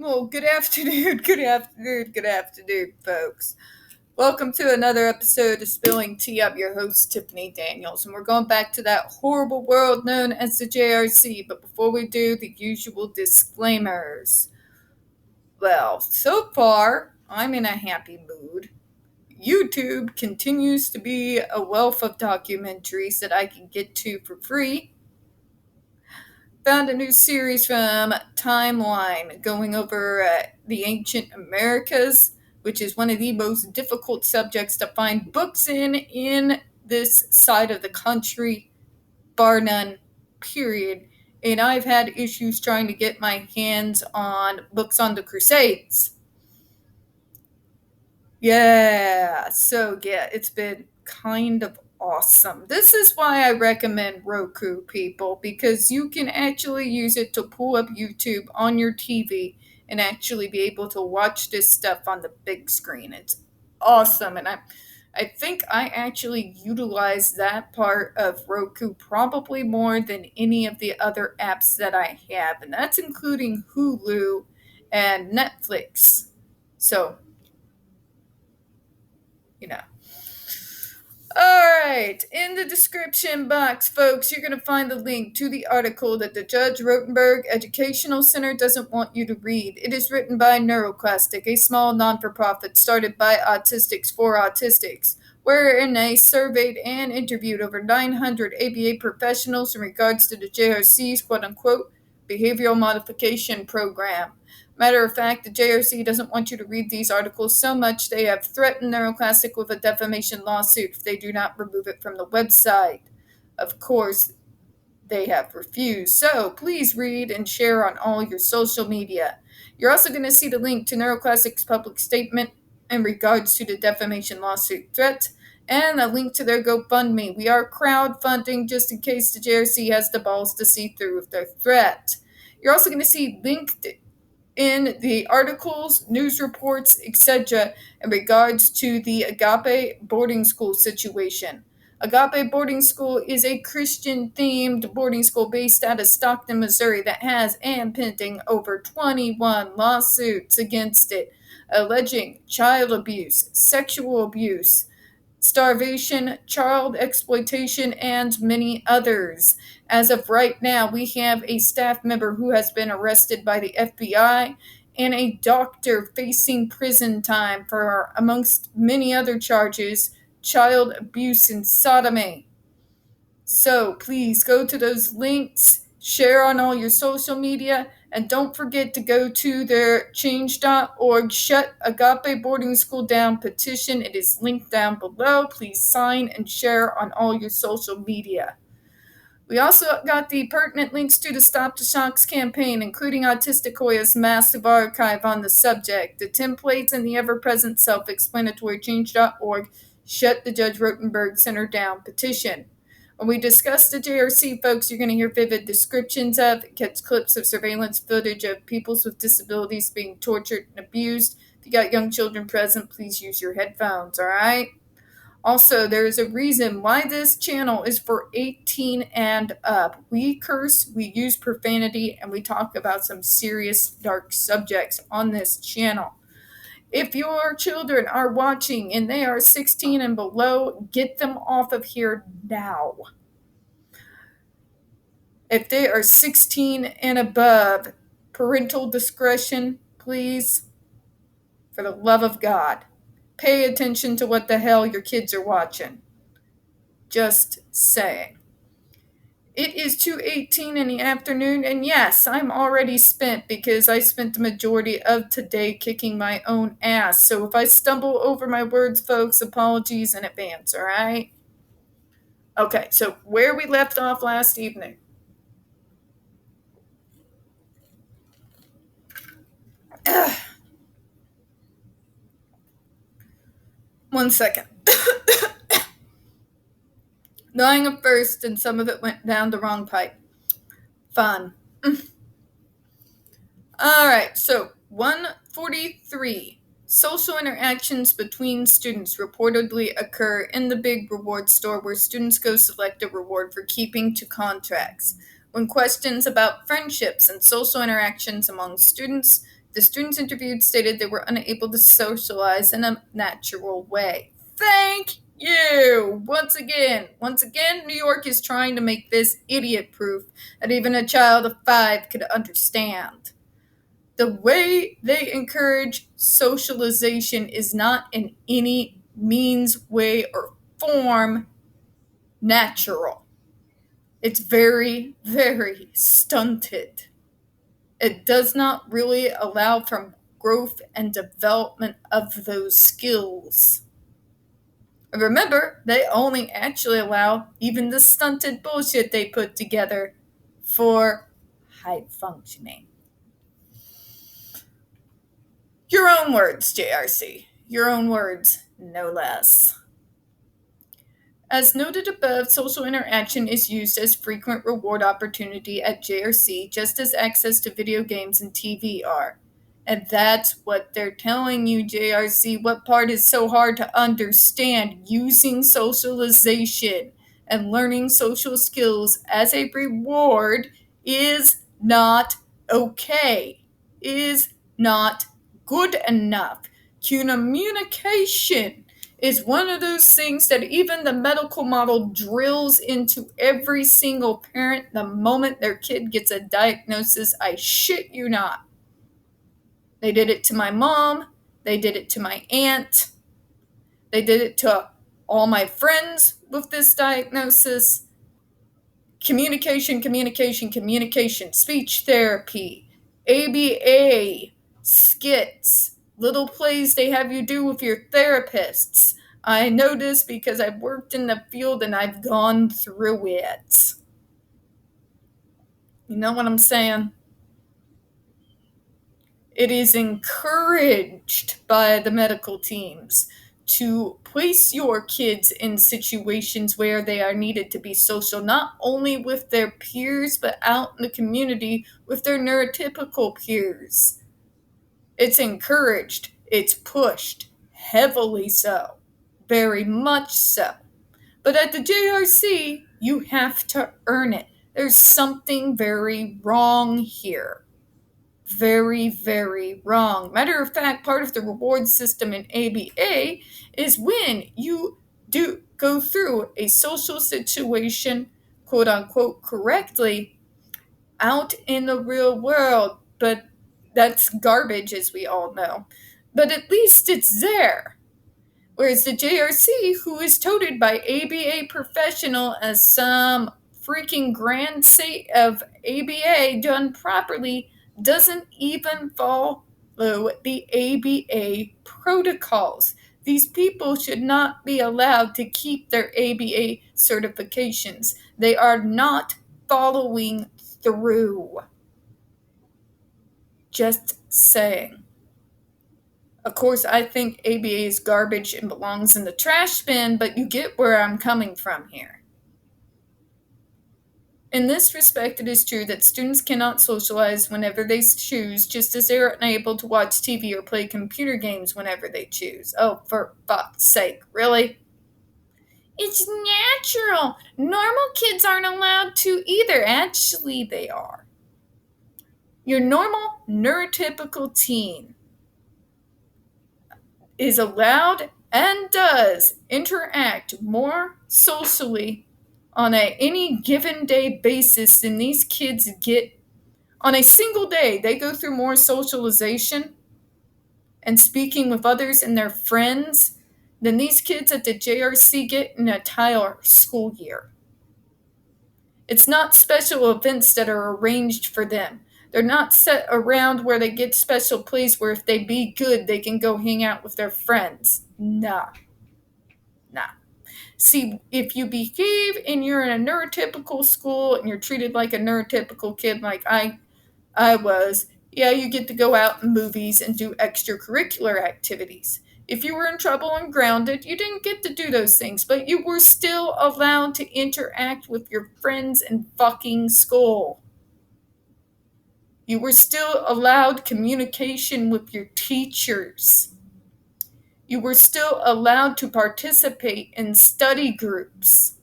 Well, good afternoon, good afternoon, folks. Welcome to another episode of Spilling Tea. I'm your host, Tiffany Daniels, and we're going back to that horrible world known as the JRC. But before we do, the usual disclaimers. Well, so far, I'm in a happy mood. YouTube continues to be a wealth of documentaries that I can get to for free. Found a new series from Timeline going over the ancient Americas, which is one of the most difficult subjects to find books in this side of the country, bar none, period. And I've had issues trying to get my hands on books on the Crusades. Yeah, it's been kind of awesome. This is why I recommend Roku, people, because you can actually use it to pull up YouTube on your TV and actually be able to watch this stuff on the big screen. It's awesome, and I think I actually utilize that part of Roku probably more than any of the other apps that I have, and that's including Hulu and Netflix. So, you know. Alright, in the description box, folks, you're going to find the link to the article that the Judge Rotenberg Educational Center doesn't want you to read. It is written by NeuroClastic, a small non-for-profit started by Autistics for Autistics, wherein they surveyed and interviewed over 900 ABA professionals in regards to the JRC's quote-unquote behavioral modification program. Matter of fact, the JRC doesn't want you to read these articles so much they have threatened NeuroClastic with a defamation lawsuit if they do not remove it from the website. Of course, they have refused. So please read and share on all your social media. You're also going to see the link to NeuroClassic's public statement in regards to the defamation lawsuit threat and a link to their GoFundMe. We are crowdfunding just in case the JRC has the balls to see through with their threat. You're also going to see linked in the articles, news reports, etc., in regards to the Agape boarding school situation. Agape boarding school is a Christian-themed boarding school based out of Stockton, Missouri that has and pending over 21 lawsuits against it, alleging child abuse, sexual abuse, starvation, child exploitation, and many others. As of right now, we have a staff member who has been arrested by the FBI and a doctor facing prison time for, amongst many other charges, child abuse and sodomy. So please go to those links, share on all your social media, and don't forget to go to their change.org Shut Agape Boarding School Down petition. It is linked down below. Please sign and share on all your social media. We also got the pertinent links to the Stop the Shocks campaign, including Hoya's massive archive on the subject, the templates, and the ever-present self-explanatory change.org Shut the Judge Rotenberg Center Down petition. When we discuss the JRC, folks, you're going to hear vivid descriptions of, catch clips of surveillance footage of peoples with disabilities being tortured and abused. If you got young children present, please use your headphones, all right? Also, there is a reason why this channel is for 18 and up. We curse, we use profanity, and we talk about some serious dark subjects on this channel. If your children are watching and they are 16 and below, get them off of here now. If they are 16 and above, parental discretion, please, for the love of God, pay attention to what the hell your kids are watching. Just saying. It is 2:18 in the afternoon, and yes, I'm already spent because I spent the majority of today kicking my own ass. So if I stumble over my words, folks, apologies in advance, all right? Okay, so where we left off last evening. One second. Dying of first, and some of it went down the wrong pipe. Fun. Alright, so 143. Social interactions between students reportedly occur in the big reward store where students go select a reward for keeping to contracts. When questions about friendships and social interactions among students The students interviewed stated they were unable to socialize in a natural way. Thank you! Once again, New York is trying to make this idiot-proof that even a child of 5 could understand. The way they encourage socialization is not in any means, way, or form natural. It's very, very stunted. It does not really allow for growth and development of those skills. And remember, they only actually allow even the stunted bullshit they put together for high functioning. Your own words, JRC. Your own words, no less. As noted above, social interaction is used as frequent reward opportunity at JRC, just as access to video games and TV are. And that's what they're telling you, JRC. What part is so hard to understand? Using socialization and learning social skills as a reward is not okay. Is not good enough. Communication is one of those things that even the medical model drills into every single parent the moment their kid gets a diagnosis. I shit you not. They did it to my mom. They did it to my aunt. They did it to all my friends with this diagnosis. Communication, speech therapy, ABA, skits, little plays they have you do with your therapists. I know this because I've worked in the field and I've gone through it. You know what I'm saying? It is encouraged by the medical teams to place your kids in situations where they are needed to be social, not only with their peers, but out in the community with their neurotypical peers. It's encouraged. It's pushed. Heavily so. Very much so. But at the JRC, you have to earn it. There's something very wrong here. Very, very wrong. Matter of fact, part of the reward system in ABA is when you do go through a social situation, quote unquote, correctly out in the real world. But that's garbage, as we all know. But at least it's there. Whereas the JRC, who is touted by ABA professional as some freaking grand state of ABA done properly, doesn't even follow the ABA protocols. These people should not be allowed to keep their ABA certifications. They are not following through. Just saying. Of course, I think ABA is garbage and belongs in the trash bin, but you get where I'm coming from here. In this respect, it is true that students cannot socialize whenever they choose, just as they are unable to watch TV or play computer games whenever they choose. Oh, for fuck's sake, really? It's natural. Normal kids aren't allowed to either. Actually, they are. Your normal neurotypical teen is allowed and does interact more socially on any given day basis than these kids get. On a single day, they go through more socialization and speaking with others and their friends than these kids at the JRC get in an entire school year. It's not special events that are arranged for them. They're not set around where they get special plays where if they be good, they can go hang out with their friends. Nah. See, if you behave and you're in a neurotypical school and you're treated like a neurotypical kid like I was, yeah, you get to go out in movies and do extracurricular activities. If you were in trouble and grounded, you didn't get to do those things, but you were still allowed to interact with your friends in fucking school. You were still allowed communication with your teachers. You were still allowed to participate in study groups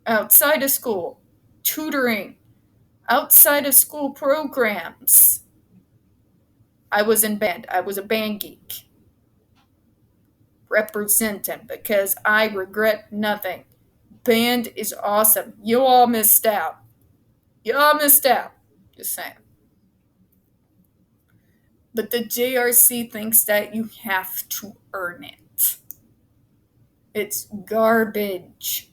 outside of school, tutoring, outside of school programs. I was in band. I was a band geek. Representing, because I regret nothing. Band is awesome. You all missed out. You all missed out. Just saying. But the JRC thinks that you have to earn it. It's garbage.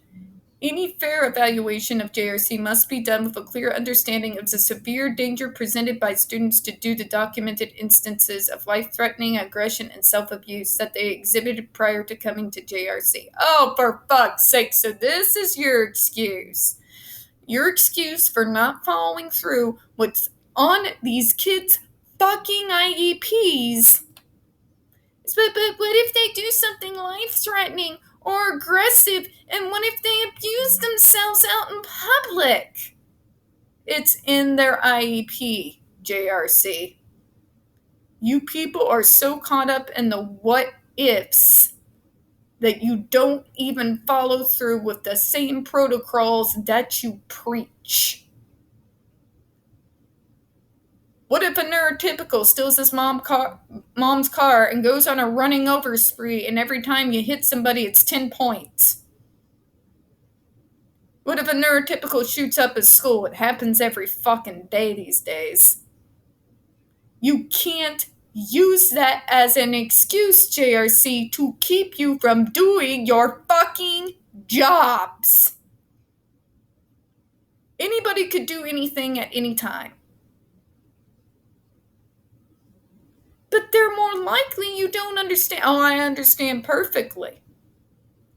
Any fair evaluation of JRC must be done with a clear understanding of the severe danger presented by students due to documented instances of life-threatening aggression and self-abuse that they exhibited prior to coming to JRC. Oh, for fuck's sake, so this is your excuse. Your excuse for not following through what's on these kids' fucking IEPs. But what if they do something life-threatening or aggressive, and what if they abuse themselves out in public? It's in their IEP, JRC. You people are so caught up in the what ifs that you don't even follow through with the same protocols that you preach. What if a neurotypical steals his mom's car and goes on a running over spree, and every time you hit somebody, it's 10 points? What if a neurotypical shoots up his school? It happens every fucking day these days. You can't use that as an excuse, JRC, to keep you from doing your fucking jobs. Anybody could do anything at any time. But they're more likely you don't understand. Oh, I understand perfectly.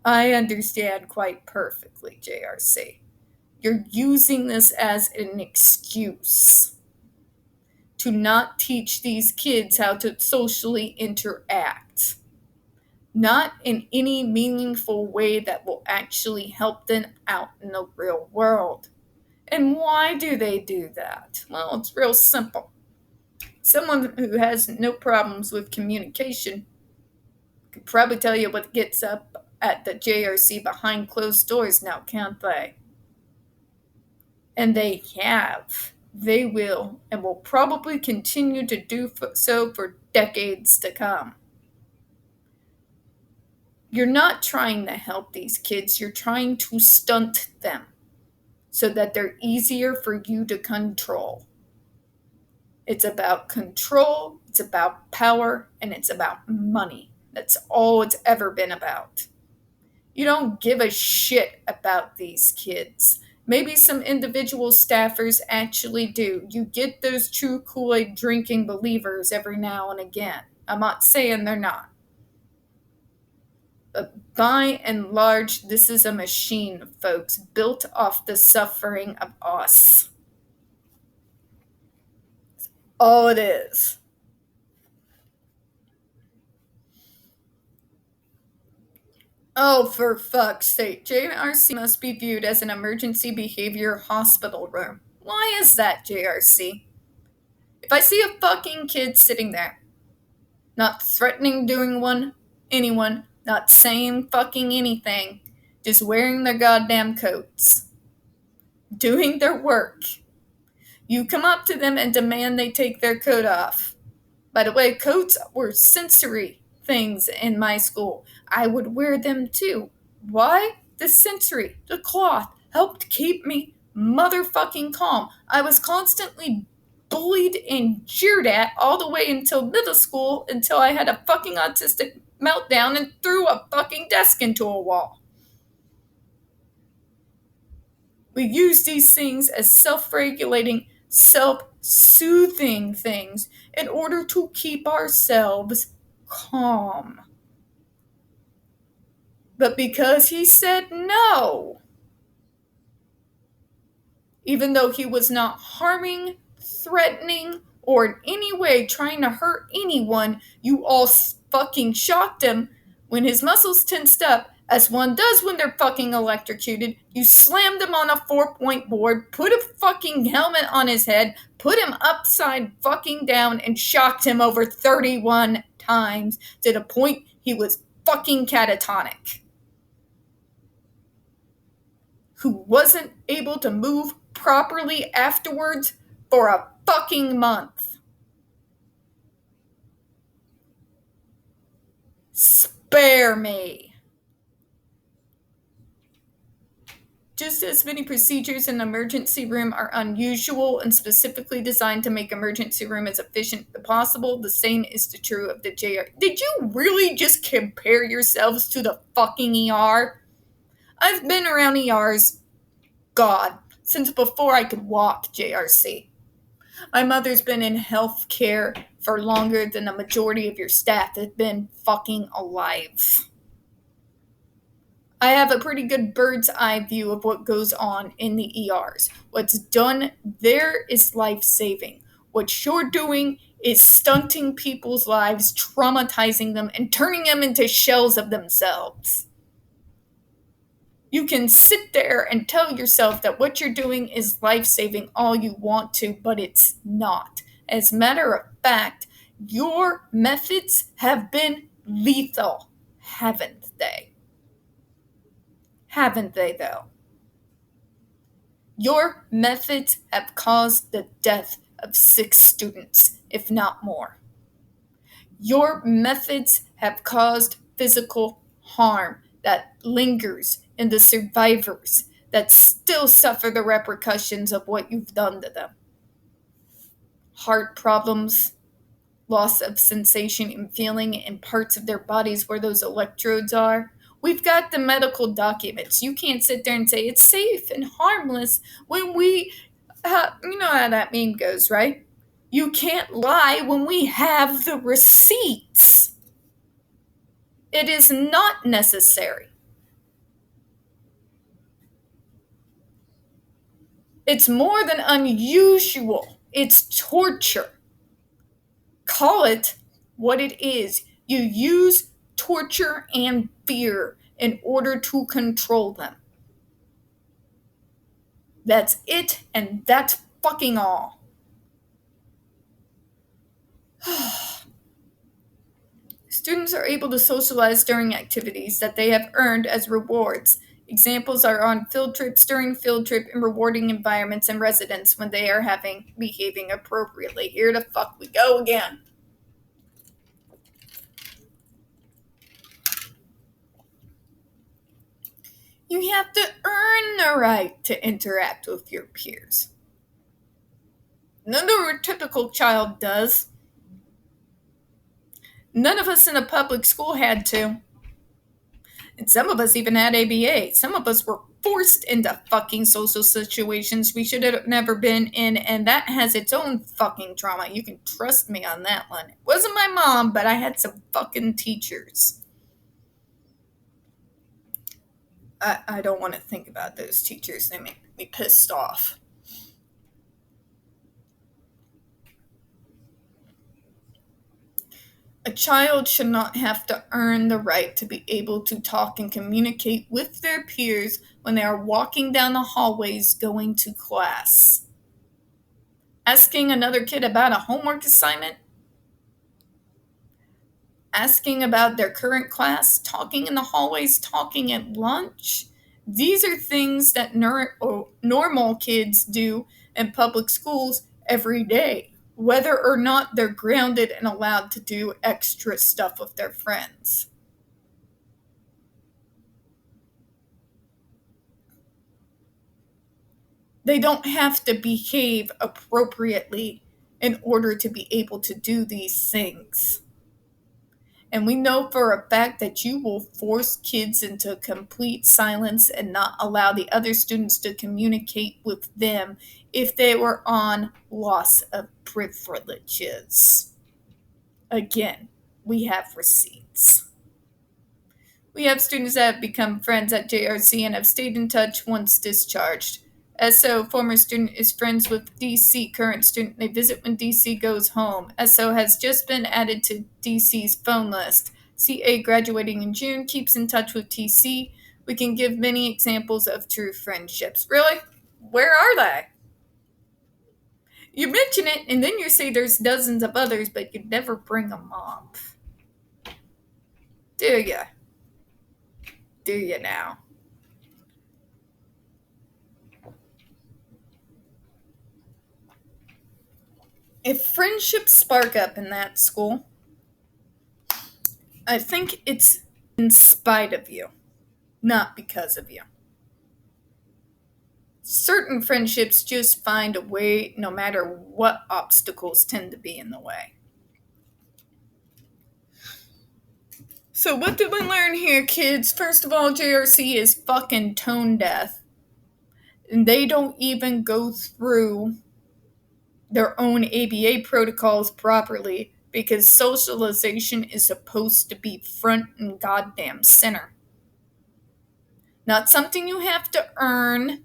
I understand quite perfectly, JRC. You're using this as an excuse to not teach these kids how to socially interact. Not in any meaningful way that will actually help them out in the real world. And why do they do that? Well, it's real simple. Someone who has no problems with communication could probably tell you what gets up at the JRC behind closed doors now, can't they? And they have. They will, and will probably continue to do so for decades to come. You're not trying to help these kids. You're trying to stunt them so that they're easier for you to control. It's about control, it's about power, and it's about money. That's all it's ever been about. You don't give a shit about these kids. Maybe some individual staffers actually do. You get those true Kool-Aid drinking believers every now and again. I'm not saying they're not. But by and large, this is a machine, folks, built off the suffering of us. All it is. Oh, for fuck's sake. JRC must be viewed as an emergency behavior hospital room. Why is that, JRC? If I see a fucking kid sitting there, not threatening doing anyone, not saying fucking anything, just wearing their goddamn coats, doing their work, you come up to them and demand they take their coat off. By the way, coats were sensory things in my school. I would wear them too. Why? The sensory, the cloth, helped keep me motherfucking calm. I was constantly bullied and jeered at all the way until middle school, until I had a fucking autistic meltdown and threw a fucking desk into a wall. We use these things as self-regulating, self-soothing things in order to keep ourselves calm. But because he said no, even though he was not harming, threatening, or in any way trying to hurt anyone, you all fucking shocked him when his muscles tensed up, as one does when they're fucking electrocuted. You slammed him on a 4-point board, put a fucking helmet on his head, put him upside fucking down, and shocked him over 31 times to the point he was fucking catatonic. Who wasn't able to move properly afterwards for a fucking month. Spare me. Just as many procedures in the emergency room are unusual and specifically designed to make emergency room as efficient as possible, the same is true of the JRC. Did you really just compare yourselves to the fucking ER? I've been around ERs, God, since before I could walk, JRC. My mother's been in healthcare for longer than the majority of your staff has been fucking alive. I have a pretty good bird's eye view of what goes on in the ERs. What's done there is life-saving. What you're doing is stunting people's lives, traumatizing them, and turning them into shells of themselves. You can sit there and tell yourself that what you're doing is life-saving all you want to, but it's not. As a matter of fact, your methods have been lethal, haven't they? Haven't they, though? Your methods have caused the death of 6 students, if not more. Your methods have caused physical harm that lingers in the survivors that still suffer the repercussions of what you've done to them. Heart problems, loss of sensation and feeling in parts of their bodies where those electrodes are. We've got the medical documents. You can't sit there and say it's safe and harmless when we, you know how that meme goes, right? You can't lie when we have the receipts. It is not necessary. It's more than unusual. It's torture. Call it what it is. You use torture and fear in order to control them. That's it, and that's fucking all. Students are able to socialize during activities that they have earned as rewards. Examples are on field trips, during field trip, in rewarding environments and residents when they are behaving appropriately. Here the fuck we go again. You have to earn the right to interact with your peers. No neurotypical child does. None of us in a public school had to. And some of us even had ABA. Some of us were forced into fucking social situations we should have never been in, and that has its own fucking trauma. You can trust me on that one. It wasn't my mom, but I had some fucking teachers. I don't want to think about those teachers. They make me pissed off. A child should not have to earn the right to be able to talk and communicate with their peers when they are walking down the hallways going to class. Asking another kid about a homework assignment, asking about their current class, talking in the hallways, talking at lunch. These are things that normal kids do in public schools every day, whether or not they're grounded and allowed to do extra stuff with their friends. They don't have to behave appropriately in order to be able to do these things. And we know for a fact that you will force kids into complete silence and not allow the other students to communicate with them if they were on loss of privileges. Again, we have receipts. We have students that have become friends at JRC and have stayed in touch once discharged. SO, former student, is friends with DC, current student. They visit when DC goes home. SO has just been added to DC's phone list. CA, graduating in June, keeps in touch with TC. We can give many examples of true friendships. Really? Where are they? You mention it, and then you say there's dozens of others, but you never bring them up. Do ya? Do you now? If friendships spark up in that school, I think it's in spite of you, not because of you. Certain friendships just find a way no matter what obstacles tend to be in the way. So what did we learn here, kids? First of all, JRC is fucking tone deaf. And they don't even go through their own ABA protocols properly because socialization is supposed to be front and goddamn center. Not something you have to earn,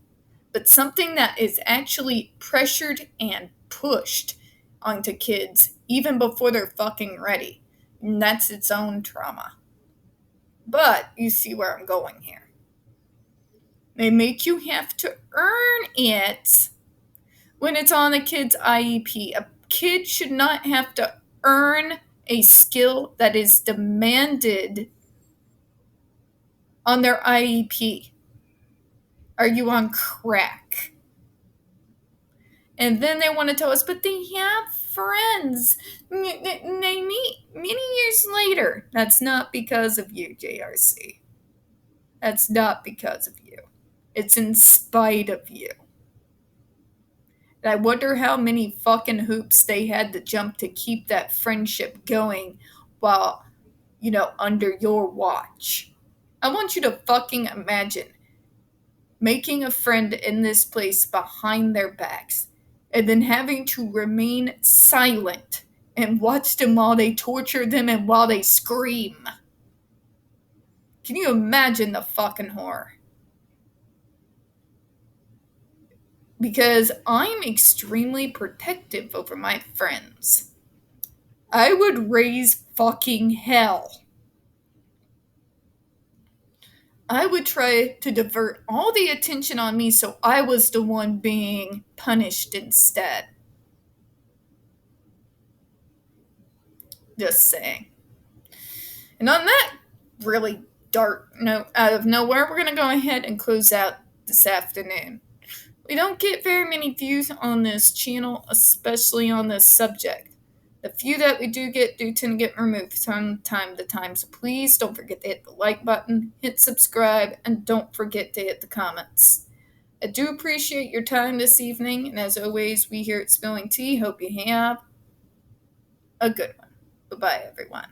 but something that is actually pressured and pushed onto kids even before they're fucking ready. And that's its own trauma. But you see where I'm going here. They make you have to earn it when it's on a kid's IEP. A kid should not have to earn a skill that is demanded on their IEP. Are you on crack? And then they want to tell us, but they have friends. They meet many years later. That's not because of you, JRC. That's not because of you. It's in spite of you. And I wonder how many fucking hoops they had to jump to keep that friendship going while, under your watch. I want you to fucking imagine making a friend in this place behind their backs and then having to remain silent and watch them while they torture them and while they scream. Can you imagine the fucking horror? Because I'm extremely protective over my friends. I would raise fucking hell. I would try to divert all the attention on me so I was the one being punished instead. Just saying. And on that really dark note out of nowhere, we're going to go ahead and close out this afternoon. We don't get very many views on this channel, especially on this subject. The few that we do get do tend to get removed from time to time, so please don't forget to hit the like button, hit subscribe, and don't forget to hit the comments. I do appreciate your time this evening, and as always, we here at Spilling Tea hope you have a good one. Bye-bye, everyone.